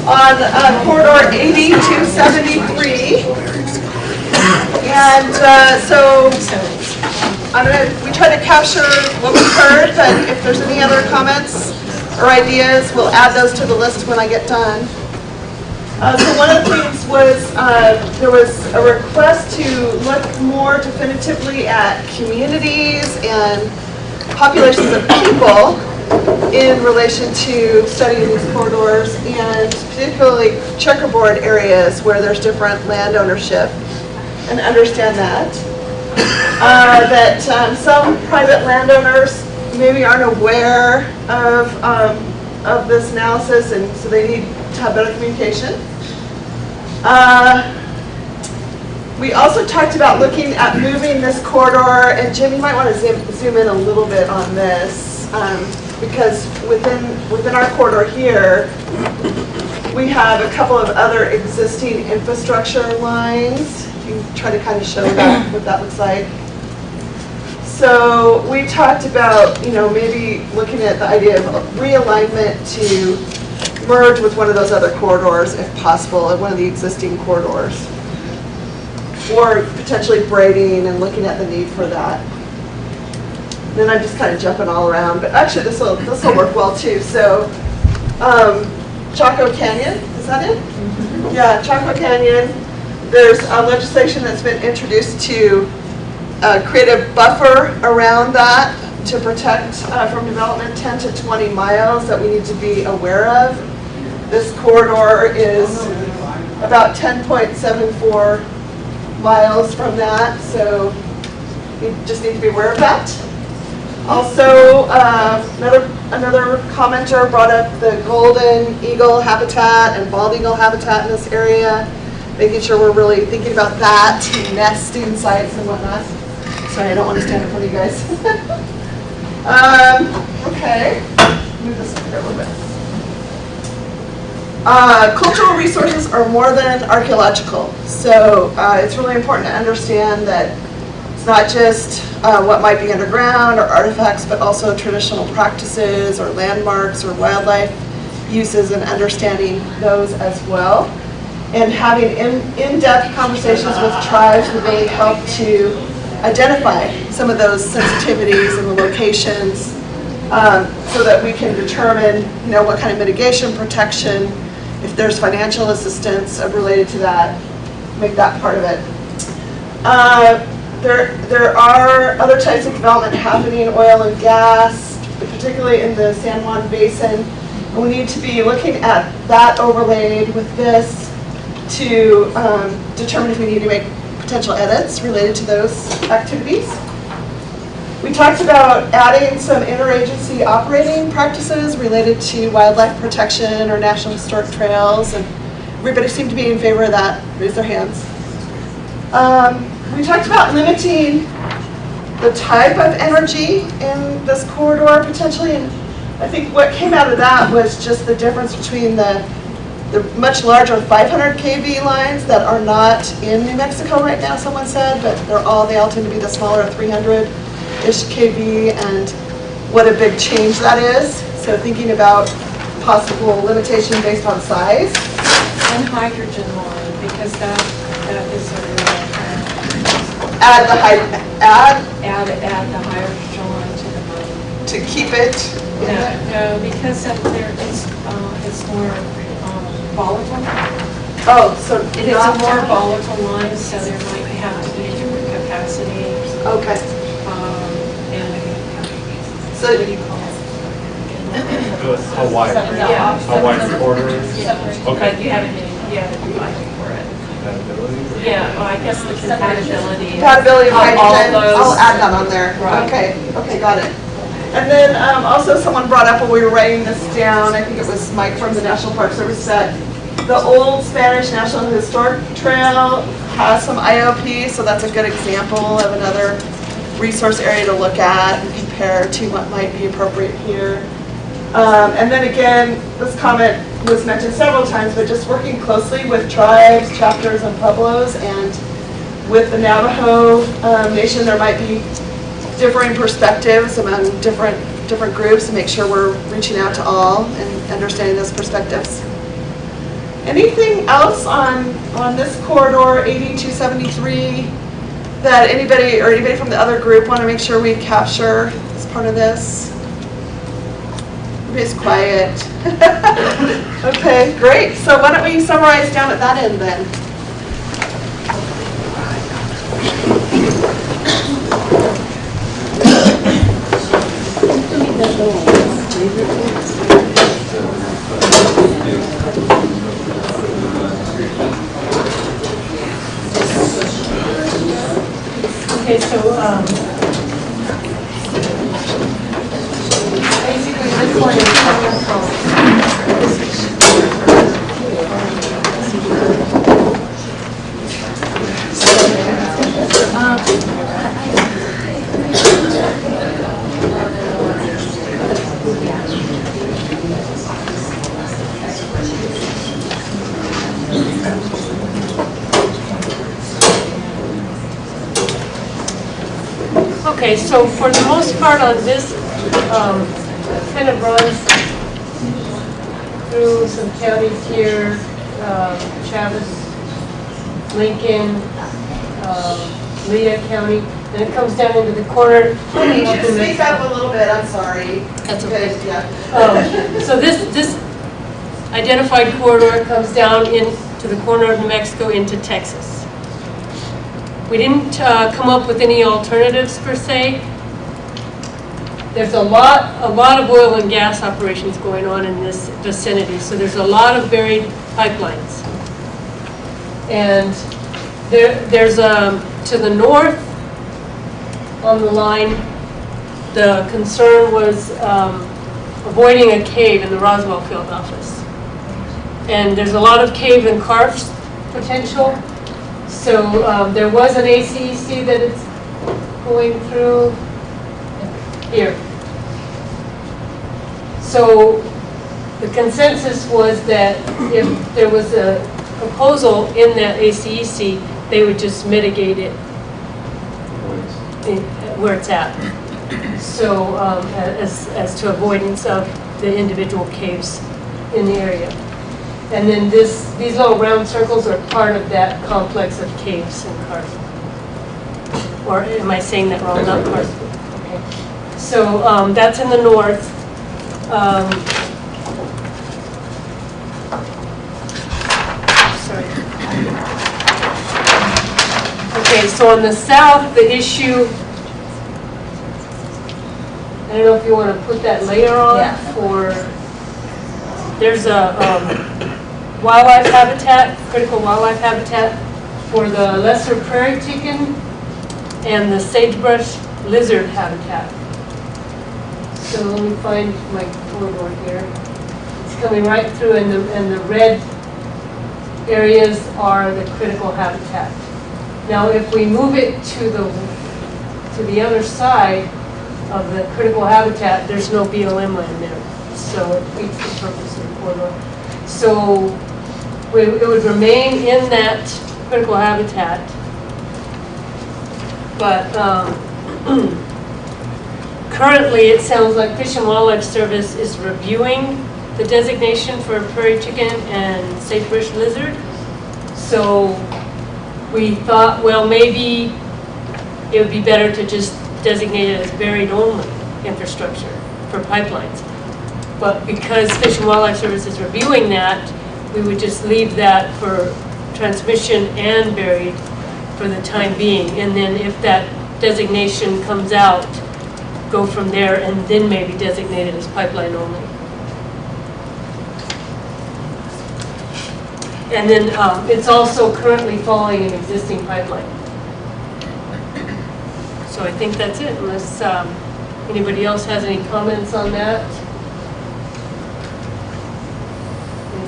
on corridor 8273. And so we try to capture what we've heard, but if there's any other comments or ideas, we'll add those to the list when I get done. So one of the things was there was a request to look more definitively at communities and populations of people in relation to studying these corridors, and particularly checkerboard areas where there's different land ownership, and understand that. That some private landowners maybe aren't aware of this analysis, and so they need to have better communication. We also talked about looking at moving this corridor, and Jim, you might want to zoom in a little bit on this, because within our corridor here, we have a couple of other existing infrastructure lines. You can try to kind of show that what that looks like. So we talked about, maybe looking at the idea of realignment to merge with one of those other corridors if possible, one of the existing corridors. Or potentially braiding and looking at the need for that. Then I'm just kind of jumping all around, but actually this will work well too. So Chaco Canyon, is that it? Yeah, Chaco Canyon. There's legislation that's been introduced to create a buffer around that to protect from development 10 to 20 miles that we need to be aware of. This corridor is about 10.74 miles from that, so you just need to be aware of that. Also, another commenter brought up the golden eagle habitat and bald eagle habitat in this area, making sure we're really thinking about that, nesting sites and whatnot. Sorry, I don't want to stand in front of you guys. Okay, move this up here a little bit. Cultural resources are more than archaeological, so it's really important to understand that it's not just what might be underground or artifacts, but also traditional practices or landmarks or wildlife uses and understanding those as well. And having in-depth conversations with tribes will really help to identify some of those sensitivities and the locations so that we can determine, what kind of mitigation, protection, if there's financial assistance related to that, make that part of it. There are other types of development happening, oil and gas, particularly in the San Juan Basin. We need to be looking at that overlaid with this to determine if we need to make potential edits related to those activities. We talked about adding some interagency operating practices related to wildlife protection or national historic trails, and everybody seemed to be in favor of that. Raise their hands. We talked about limiting the type of energy in this corridor potentially, and I think what came out of that was just the difference between the much larger 500 kV lines that are not in New Mexico right now, someone said, but they all tend to be the smaller 300-ish kV, and what a big change that is. So thinking about possible limitation based on size. And hydrogen line, because that is a real add the hydrogen line to the mine. To keep it? No, because it's more volatile. Oh, so it is a more volatile line, so there might have to be different capacity. Okay. So what do you call it? How wide? Yeah. How wide the corridor is? Okay. But you haven't applied for it. Yeah, well, I guess the compatibility. Compatibility of hydrogen, all those. I'll add that on there. Right. Okay, got it. And then also someone brought up when we were writing this down, I think it was Mike from the National Park Service, that the old Spanish National Historic Trail has some IOP, so that's a good example of another resource area to look at and compare to what might be appropriate here. And then again, this comment was mentioned several times, but just working closely with tribes, chapters, and pueblos, and with the Navajo Nation, there might be differing perspectives among different groups to make sure we're reaching out to all and understanding those perspectives. Anything else on this corridor, 8273, that anybody from the other group want to make sure we capture as part of this? Everybody's quiet. Okay, great. So why don't we summarize down at that end then? Okay, so basically this one is coming from Okay, so for the most part on this, kind of runs through some counties here, Travis, Lincoln, Lea County, and it comes down into the corner. Can you just speak up a little bit? I'm sorry. That's okay. Yeah. So this identified corridor comes down into the corner of New Mexico into Texas. We didn't come up with any alternatives per se. There's a lot of oil and gas operations going on in this vicinity, so there's a lot of buried pipelines. And there's to the north on the line, the concern was avoiding a cave in the Roswell Field office. And there's a lot of cave and karst potential. So there was an ACEC that it's going through here. So the consensus was that if there was a proposal in that ACEC, they would just mitigate it where it's at. So as to avoidance of the individual caves in the area. And then these little round circles are part of that complex of caves and karst. Or am I saying that wrong? Not karst. Okay. So that's in the north. Sorry. Okay, so on the south, the issue, I don't know if you want to put that layer on, or there's a wildlife habitat, critical wildlife habitat for the lesser prairie chicken and the sagebrush lizard habitat. So let me find my corridor here. It's coming right through, and the red areas are the critical habitat. Now, if we move it to the other side of the critical habitat, there's no BLM land there, so it defeats the purpose of the corridor. So it would remain in that critical habitat, but currently it sounds like Fish and Wildlife Service is reviewing the designation for prairie chicken and sagebrush lizard. So we thought, well, maybe it would be better to just designate it as buried only infrastructure for pipelines. But because Fish and Wildlife Service is reviewing that, we would just leave that for transmission and buried for the time being. And then if that designation comes out, go from there and then maybe designate it as pipeline only. And then it's also currently following an existing pipeline. So I think that's it, unless anybody else has any comments on that.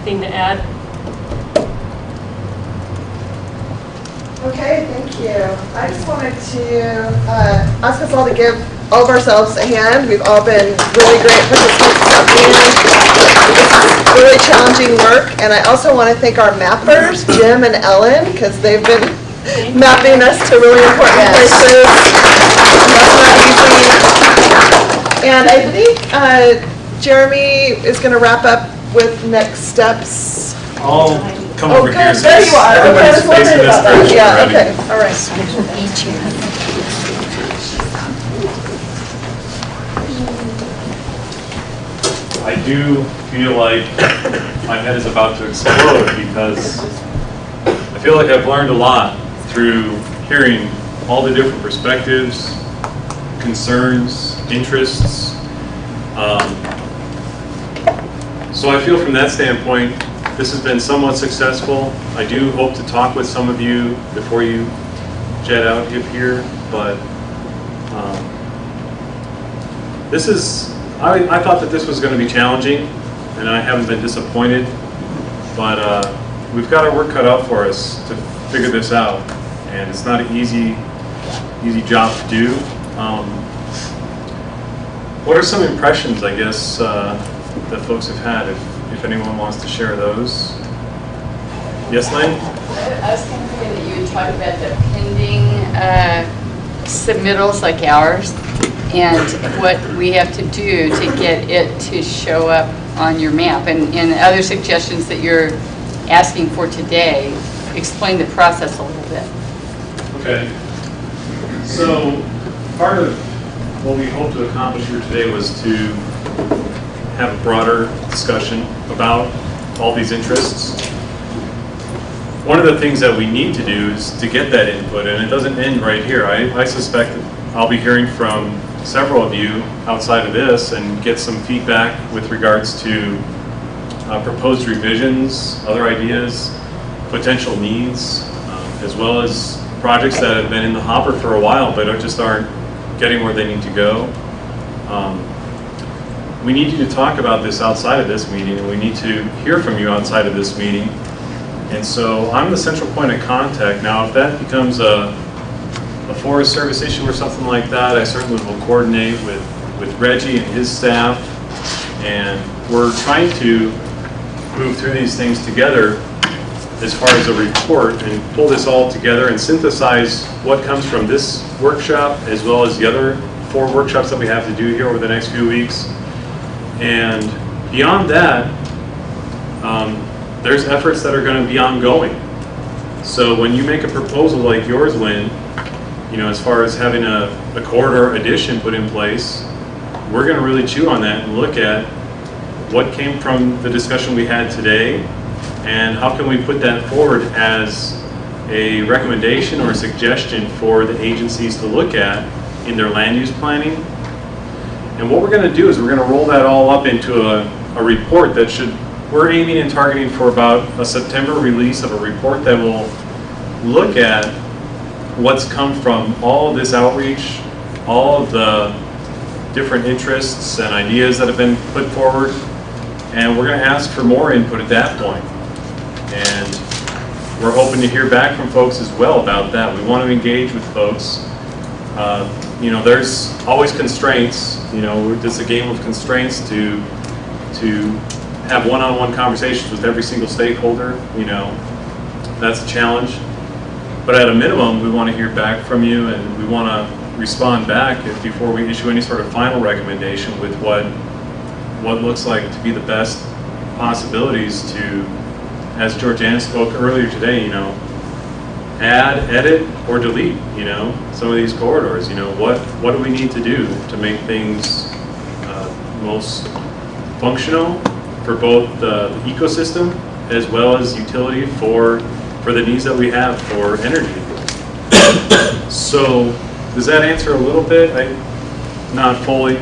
Anything to add? Okay, thank you. I just wanted to ask us all to give all of ourselves a hand. We've all been really great participants in this really challenging work. And I also want to thank our mappers, Jim and Ellen, because they've been mapping us to really important places. That's not easy. And I think Jeremy is going to wrap up with next steps. I'll come over here. Good. There you are. Okay, I was wondering about that. Yeah, okay. All right. I do feel like my head is about to explode because I feel like I've learned a lot through hearing all the different perspectives, concerns, interests. So I feel from that standpoint, this has been somewhat successful. I do hope to talk with some of you before you jet out here, but this is, I thought that this was going to be challenging, and I haven't been disappointed, but we've got our work cut out for us to figure this out, and it's not an easy job to do. What are some impressions, I guess, that folks have had, if anyone wants to share those? Yes, Lynn? I was kind of thinking that you would talk about the pending submittals like ours, and what we have to do to get it to show up on your map, and other suggestions that you're asking for today, explain the process a little bit. Okay. So part of what we hope to accomplish here today was to have a broader discussion about all these interests. One of the things that we need to do is to get that input, and it doesn't end right here. I suspect that I'll be hearing from several of you outside of this and get some feedback with regards to proposed revisions, other ideas, potential needs, as well as projects that have been in the hopper for a while but just aren't getting where they need to go. We need you to talk about this outside of this meeting, and we need to hear from you outside of this meeting. And so I'm the central point of contact. Now, if that becomes a Forest Service issue or something like that, I certainly will coordinate with Reggie and his staff. And we're trying to move through these things together as far as a report and pull this all together and synthesize what comes from this workshop as well as the other 4 workshops that we have to do here over the next few weeks. And beyond that, there's efforts that are going to be ongoing. So when you make a proposal like yours, Lynn, you know, as far as having a corridor addition put in place, we're going to really chew on that and look at what came from the discussion we had today and how can we put that forward as a recommendation or a suggestion for the agencies to look at in their land use planning. And what we're going to do is we're going to roll that all up into a report that we're aiming and targeting for about a September release of a report that will look at what's come from all of this outreach, all of the different interests and ideas that have been put forward, and we're going to ask for more input at that point. And we're hoping to hear back from folks as well about that. We want to engage with folks. You know, there's always constraints. You know, it's a game of constraints to have one-on-one conversations with every single stakeholder. You know, that's a challenge. But at a minimum, we want to hear back from you, and we want to respond back before we issue any sort of final recommendation with what looks like to be the best possibilities to, as Georgiana spoke earlier today, you know, add, edit, or delete, you know, some of these corridors. You know, what do we need to do to make things most functional for both the ecosystem as well as utility for the needs that we have for energy. So, does that answer a little bit? Not fully.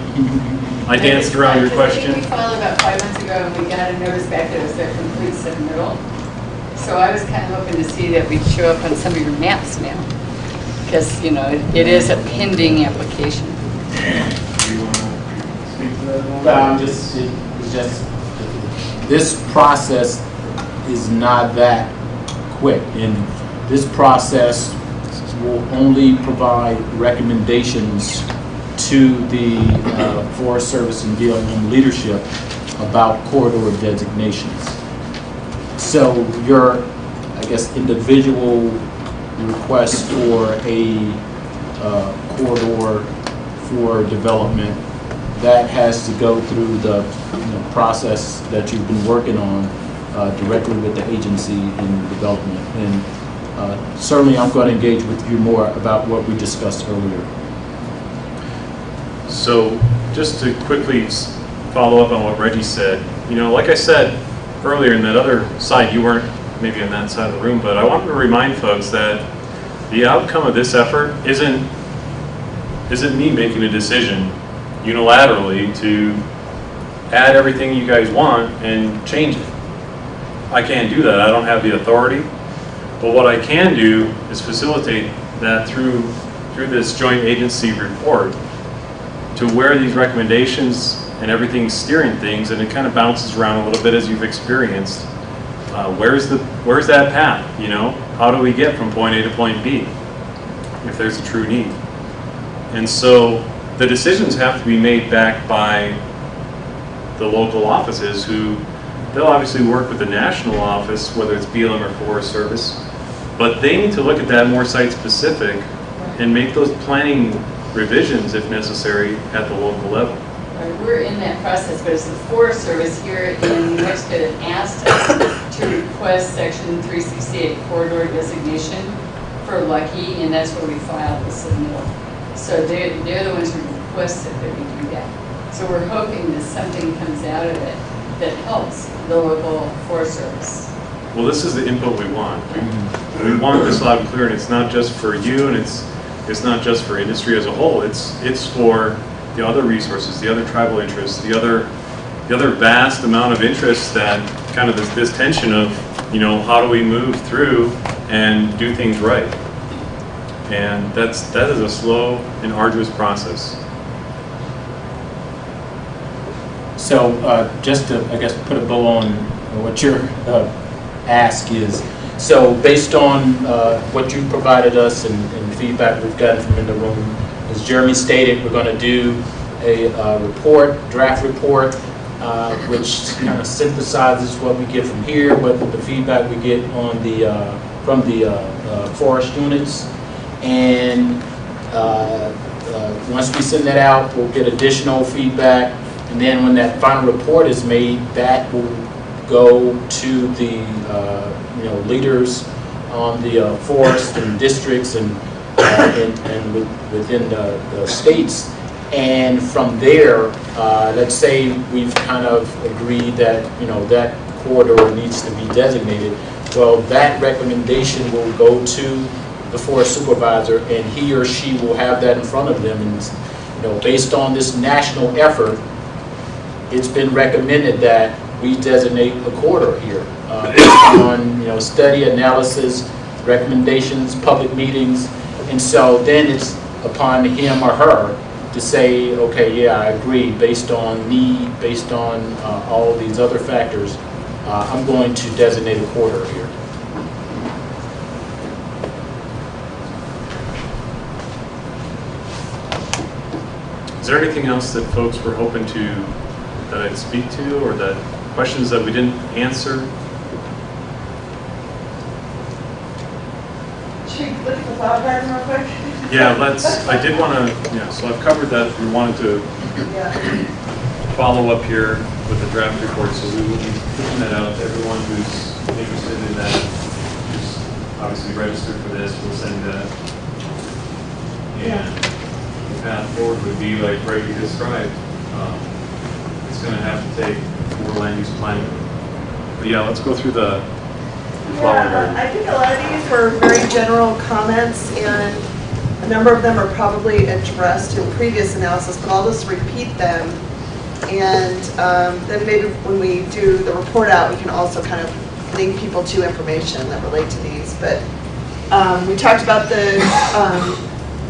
I danced around your question. I think we filed about 5 months ago, and we got a notice back that it was their complete submittal. So I was kind of hoping to see that we'd show up on some of your maps now, because, you know, it is a pending application. Do you want to speak to that at all? Well, this process is not that quick, and this process will only provide recommendations to the Forest Service and BLM leadership about corridor designations. So your, I guess, individual request for a corridor for development, that has to go through the process that you've been working on directly with the agency in development. And certainly I'm going to engage with you more about what we discussed earlier. So just to quickly follow up on what Reggie said, you know, like I said earlier in that other side, you weren't maybe on that side of the room, but I wanted to remind folks that the outcome of this effort isn't me making a decision unilaterally to add everything you guys want and change it. I can't do that. I don't have the authority. But what I can do is facilitate that through this joint agency report to where these recommendations and everything's steering things, and it kind of bounces around a little bit as you've experienced. Where's that path? You know, how do we get from point A to point B if there's a true need? And so the decisions have to be made back by the local offices who, they'll obviously work with the national office, whether it's BLM or Forest Service, but they need to look at that more site-specific and make those planning revisions if necessary at the local level. We're in that process, but it's the Forest Service here in New Mexico that asked us to request Section 368 corridor designation for Lucky, and that's where we filed the submittal. So they're the ones who requested that we do that. So we're hoping that something comes out of it that helps the local Forest Service. Well, this is the input we want. We want this loud and clear, and it's not just for you, and it's not just for industry as a whole. It's for the other resources, the other tribal interests, the other vast amount of interest that kind of this tension of, you know, how do we move through and do things right? And that is a slow and arduous process. So just to, I guess, put a bow on what your ask is, so based on what you provided us and feedback we've gotten from in the room, as Jeremy stated, we're going to do a draft report, which kind of synthesizes what we get from here, what the feedback we get on from the forest units, and once we send that out, we'll get additional feedback, and then when that final report is made, that will go to the leaders on the forest and districts and within the states. And from there, let's say we've kind of agreed that that corridor needs to be designated. Well, that recommendation will go to the forest supervisor, and he or she will have that in front of them. And based on this national effort, it's been recommended that we designate a corridor here based on study, analysis, recommendations, public meetings, and so then it's upon him or her to say, okay, yeah, I agree, based on need, based on all these other factors, I'm going to designate a corridor here. Is there anything else that folks were hoping that I'd speak to, or that questions that we didn't answer? Should we look at the flower garden real quick? Yeah, I did want to, so I've covered that. We wanted to follow up here with the draft report, so we will be pushing that out to everyone who's interested in that, who's obviously registered for this. We'll send that. And the path forward would be like Brady described. It's going to have to take more land use planning. But yeah, let's go through the flower garden. I think a lot of these were very general comments, and a number of them are probably addressed in previous analysis, but I'll just repeat them. And then maybe when we do the report out, we can also kind of link people to information that relate to these. But we talked about the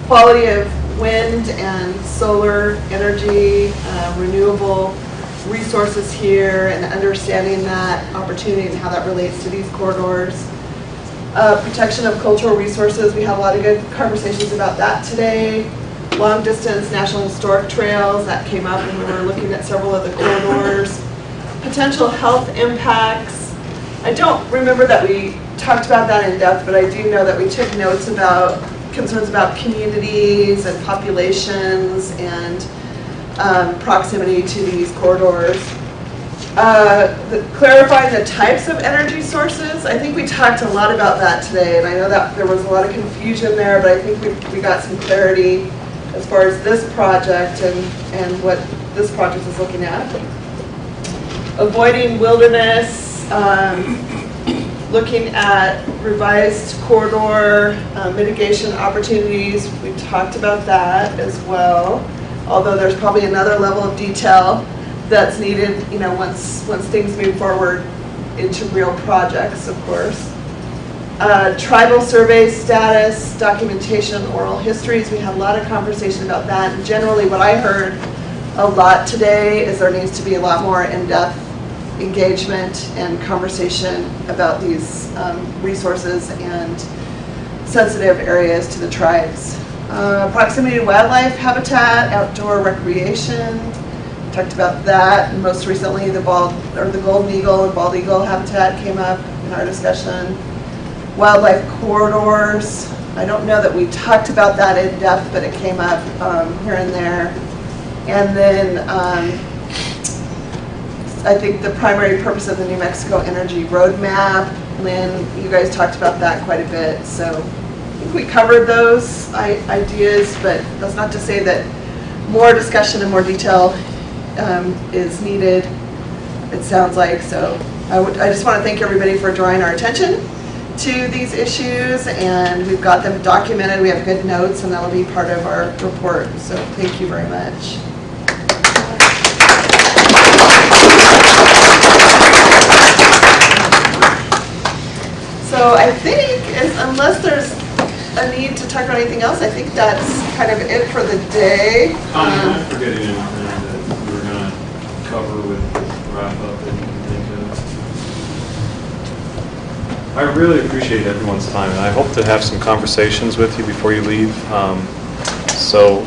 quality of wind and solar energy, renewable resources here, and understanding that opportunity and how that relates to these corridors. Protection of cultural resources, we had a lot of good conversations about that today. Long distance national historic trails, that came up when we were looking at several of the corridors. Potential health impacts, I don't remember that we talked about that in depth, but I do know that we took notes about concerns about communities and populations and proximity to these corridors. Clarifying the types of energy sources, I think we talked a lot about that today, and I know that there was a lot of confusion there, but I think we got some clarity as far as this project and what this project is looking at. Avoiding wilderness, looking at revised corridor mitigation opportunities. We talked about that as well, although there's probably another level of detail that's needed, once things move forward into real projects, of course. Tribal survey status, documentation, oral histories. We had a lot of conversation about that. And generally what I heard a lot today is there needs to be a lot more in-depth engagement and conversation about these resources and sensitive areas to the tribes. Proximity to wildlife habitat, outdoor recreation. Talked about that, and most recently the golden eagle and bald eagle habitat came up in our discussion. Wildlife corridors, I don't know that we talked about that in depth, but it came up here and there. And then I think the primary purpose of the New Mexico Energy Roadmap, Lynn, you guys talked about that quite a bit. So I think we covered those ideas, but that's not to say that more discussion and more detail is needed, it sounds like. So I just want to thank everybody for drawing our attention to these issues, and we've got them documented. We have good notes, and that'll be part of our report. So thank you very much. So I think, unless there's a need to talk about anything else, I think that's kind of it for the day. I'm not forgetting anything that we were going to cover with wrap up that you can think of. I really appreciate everyone's time, and I hope to have some conversations with you before you leave. So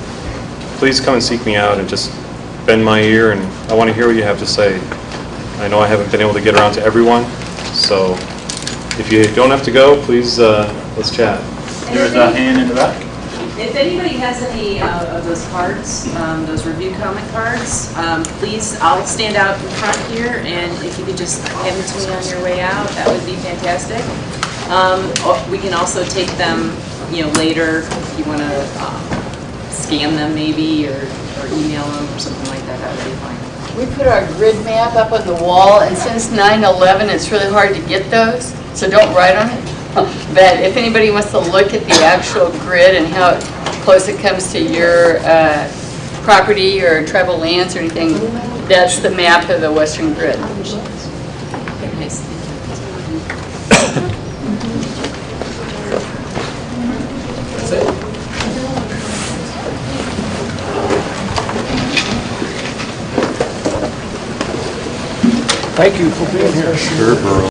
please come and seek me out and just bend my ear, and I want to hear what you have to say. I know I haven't been able to get around to everyone, so if you don't have to go, please, let's chat. There's a hand in the back. If anybody has any of those cards, those review comment cards, please, I'll stand out in front here, and if you could just hand them to me on your way out, that would be fantastic. We can also take them, later if you want to scan them maybe, or email them or something like that. That would be fine. We put our grid map up on the wall, and since 9/11, it's really hard to get those, so don't write on it. But if anybody wants to look at the actual grid and how close it comes to your property or tribal lands or anything, that's the map of the Western Grid. Nice. That's it. Thank you for being here. Sure, Burl.